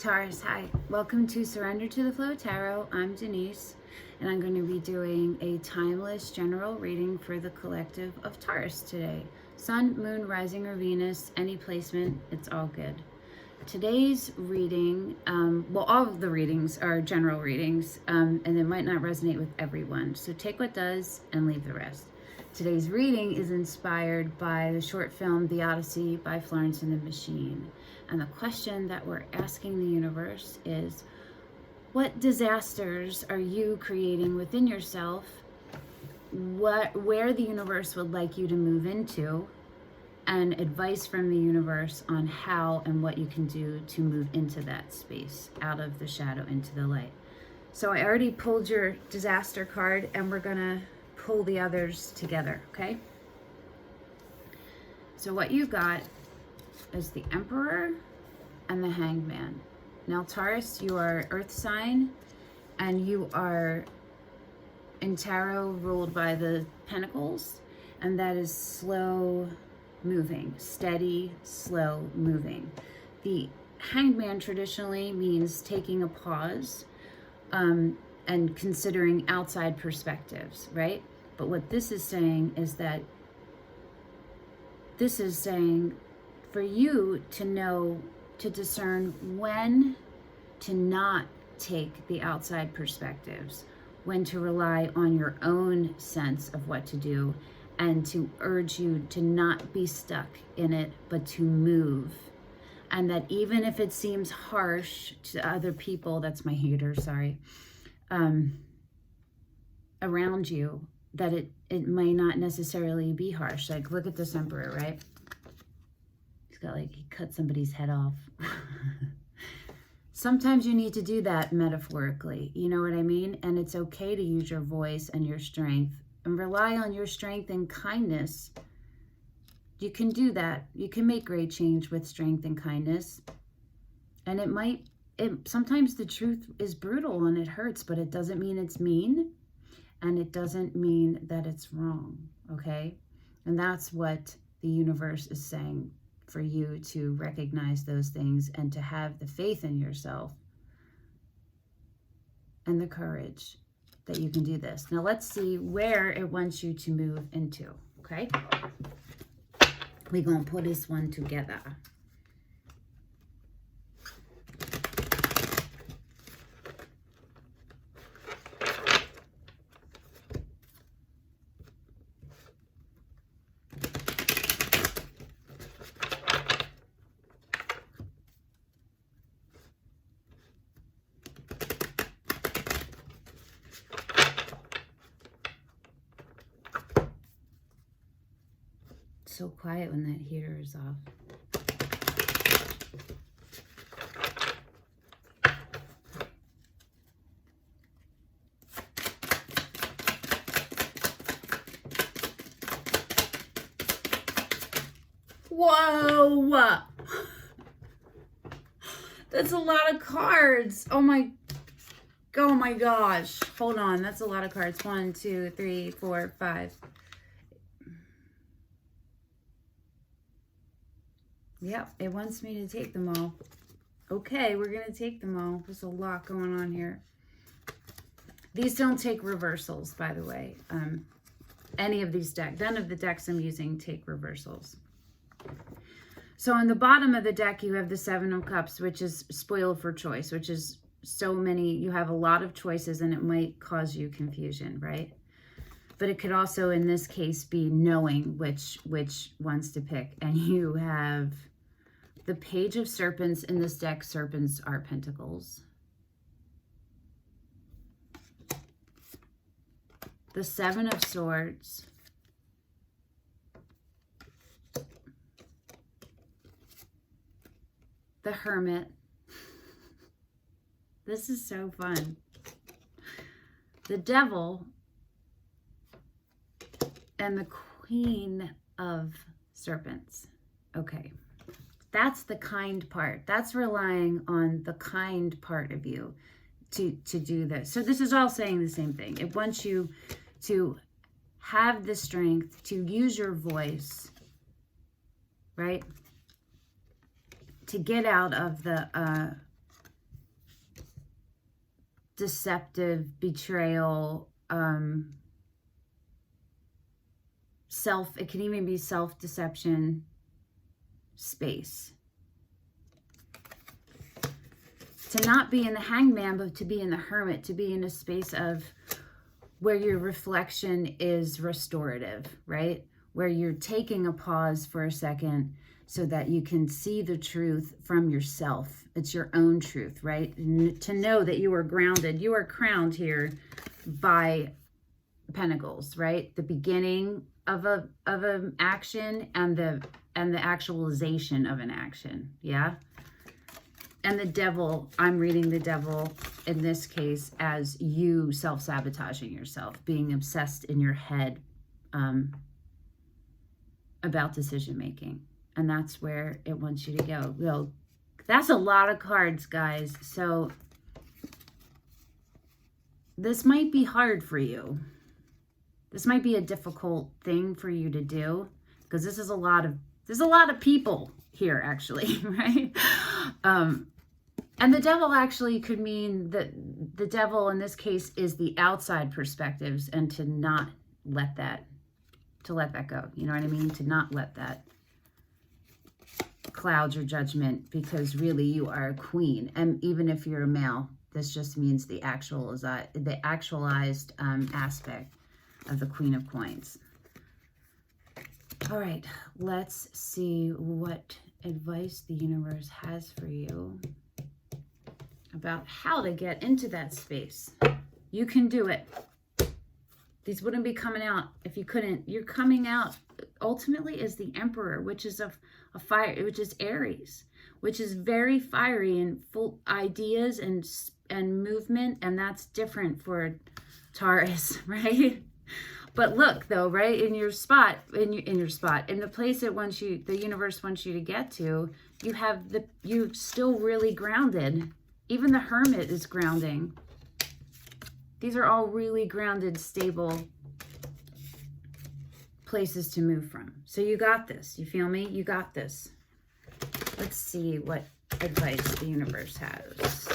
Taurus, hi. Welcome to Surrender to the Flow Tarot. I'm Denise, and I'm going to be doing a timeless general reading for the collective of Taurus today. Sun, Moon, Rising, or Venus, any placement, it's all good. Today's reading, all of the readings are general readings, and it might not resonate with everyone. So take what does and leave the rest. Today's reading is inspired by the short film The Odyssey by Florence and the Machine. And the question that we're asking the universe is, what disasters are you creating within yourself? Where the universe would like you to move into, and advice from the universe on how and what you can do to move into that space, out of the shadow into the light. So I already pulled your disaster card, and we're gonna pull the others together, okay? So what you got is the Emperor and the Hanged Man. Now Taurus, you are Earth sign, and you are in tarot ruled by the Pentacles, and that is slow moving, steady, slow moving. The Hanged Man traditionally means taking a pause and considering outside perspectives, right? But what this is saying is that this is saying for you to know, to discern when to not take the outside perspectives, when to rely on your own sense of what to do, and to urge you to not be stuck in it, but to move. And that even if it seems harsh to other people, that's my hater, sorry, around you, that it may not necessarily be harsh. Like, look at this Emperor, right? He's got, like, he cut somebody's head off. Sometimes you need to do that metaphorically, you know what I mean? And it's okay to use your voice and your strength and rely on your strength and kindness. You can do that. You can make great change with strength and kindness. And sometimes the truth is brutal and it hurts, but it doesn't mean it's mean. And it doesn't mean that it's wrong, okay? And that's what the universe is saying, for you to recognize those things and to have the faith in yourself and the courage that you can do this. Now let's see where it wants you to move into, okay? We're gonna put this one together. So quiet when that heater is off. Whoa! That's a lot of cards. Oh my gosh. Hold on, that's a lot of cards. 1, 2, 3, 4, 5. Yep, it wants me to take them all. Okay, we're going to take them all. There's a lot going on here. These don't take reversals, by the way. Any of these decks, none of the decks I'm using take reversals. So on the bottom of the deck, you have the Seven of Cups, which is spoiled for choice, which is so many, you have a lot of choices and it might cause you confusion, right? But it could also, in this case, be knowing which ones to pick. And you have the Page of Serpents in this deck. Serpents are pentacles. The Seven of Swords. The Hermit. This is so fun. The Devil. And the Queen of Serpents. Okay. That's the kind part. That's relying on the kind part of you to do this. So this is all saying the same thing. It wants you to have the strength to use your voice, right? To get out of the deceptive, betrayal, it can even be self-deception space. To not be in the hangman, but to be in the hermit, to be in a space of where your reflection is restorative, right? Where you're taking a pause for a second so that you can see the truth from yourself. It's your own truth, right? And to know that you are grounded, you are crowned here by Pentacles, right? The beginning of an action and the actualization of an action, yeah? And the devil, I'm reading the devil in this case as you self-sabotaging yourself, being obsessed in your head about decision making. And that's where it wants you to go. Well, that's a lot of cards, guys. So this might be hard for you. This might be a difficult thing for you to do because there's a lot of people here actually, right? And the devil actually could mean that the devil in this case is the outside perspectives, and to not let that, go. You know what I mean? To not let that cloud your judgment, because really you are a queen. And even if you're a male, this just means the actualized aspect of the Queen of Coins. All right, let's see what advice the universe has for you about how to get into that space. You can do it. These wouldn't be coming out if you couldn't. You're coming out ultimately as the Emperor, which is a fire, which is Aries, which is very fiery and full ideas and movement, and that's different for Taurus, right? But look though, right, in your spot, in the place it wants you, the universe wants you to get to, you're still really grounded. Even the Hermit is grounding. These are all really grounded, stable places to move from. So you got this. You feel me? You got this. Let's see what advice the universe has.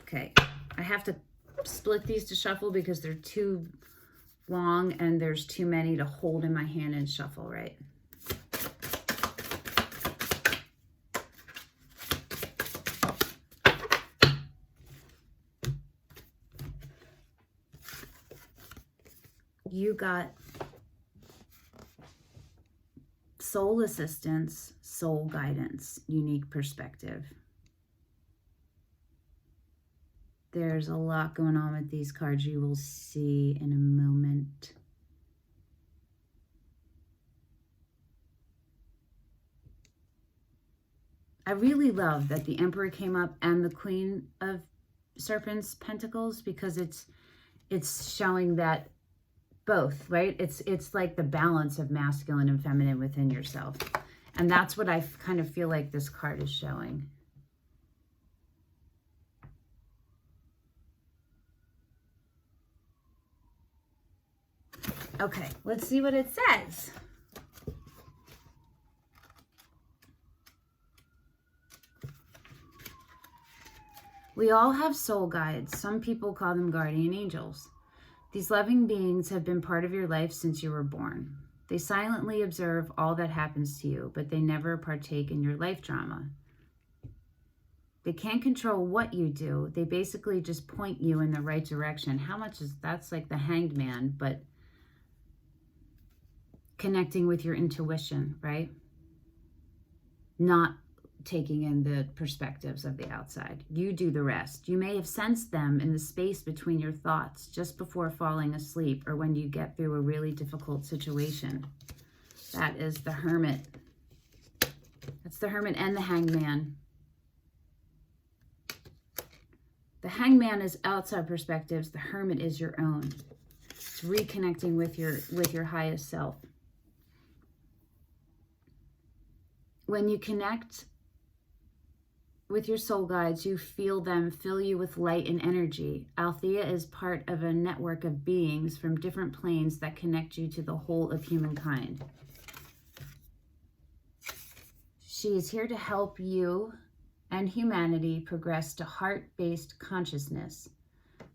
Okay. I have to split these to shuffle because they're too long and there's too many to hold in my hand and shuffle, right? You got soul assistance, soul guidance, unique perspective. There's a lot going on with these cards. You will see in a moment. I really love that the Emperor came up and the Queen of Serpents Pentacles, because it's showing that both, right? It's like the balance of masculine and feminine within yourself. And that's what I kind of feel like this card is showing. Okay, let's see what it says. We all have soul guides. Some people call them guardian angels. These loving beings have been part of your life since you were born. They silently observe all that happens to you, but they never partake in your life drama. They can't control what you do. They basically just point you in the right direction. That's like the Hanged Man, but connecting with your intuition, right? Not taking in the perspectives of the outside. You do the rest. You may have sensed them in the space between your thoughts just before falling asleep, or when you get through a really difficult situation. That is the Hermit. That's the Hermit and the Hangman. The Hangman is outside perspectives. The Hermit is your own. It's reconnecting with your highest self. When you connect with your soul guides, you feel them fill you with light and energy. Althea is part of a network of beings from different planes that connect you to the whole of humankind. She is here to help you and humanity progress to heart-based consciousness.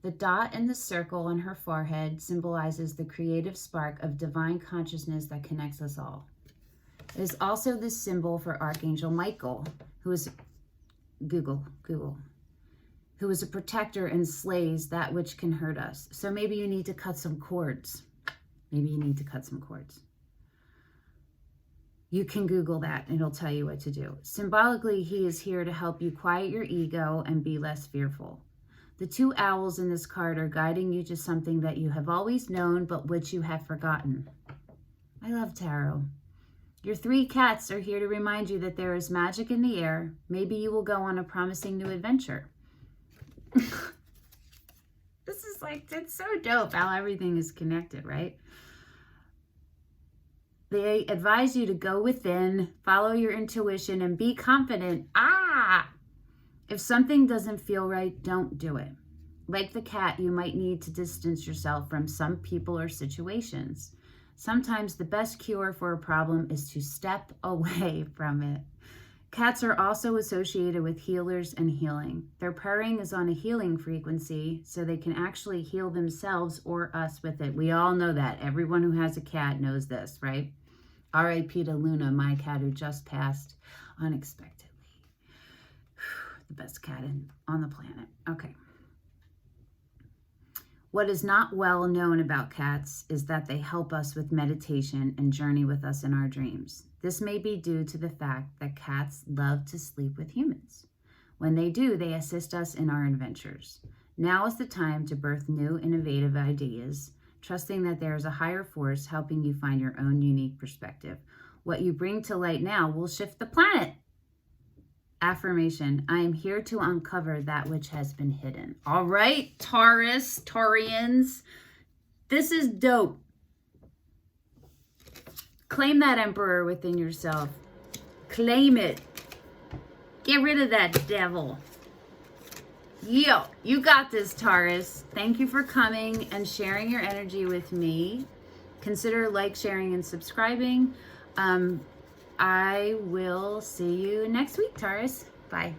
The dot in the circle on her forehead symbolizes the creative spark of divine consciousness that connects us all. It is also the symbol for Archangel Michael, who is who is a protector and slays that which can hurt us. So maybe you need to cut some cords. You can Google that and it'll tell you what to do. Symbolically, he is here to help you quiet your ego and be less fearful. The two owls in this card are guiding you to something that you have always known, but which you have forgotten. I love tarot. Your three cats are here to remind you that there is magic in the air. Maybe you will go on a promising new adventure. This is like, it's so dope how everything is connected, right? They advise you to go within, follow your intuition, and be confident. If something doesn't feel right, don't do it. Like the cat, you might need to distance yourself from some people or situations. Sometimes the best cure for a problem is to step away from it. Cats are also associated with healers and healing. Their purring is on a healing frequency, so they can actually heal themselves or us with it. We all know that. Everyone who has a cat knows this, right? R.I.P. to Luna, my cat who just passed unexpectedly. The best cat on the planet. Okay. What is not well known about cats is that they help us with meditation and journey with us in our dreams. This may be due to the fact that cats love to sleep with humans. When they do, they assist us in our adventures. Now is the time to birth new, innovative ideas, trusting that there is a higher force helping you find your own unique perspective. What you bring to light now will shift the planet. Affirmation, I am here to uncover that which has been hidden. All right, Taurians, this is dope. Claim that emperor within yourself. Claim it. Get rid of that devil. Yo, you got this, Taurus. Thank you for coming and sharing your energy with me. Consider like, sharing, and subscribing. I will see you next week, Taurus. Bye.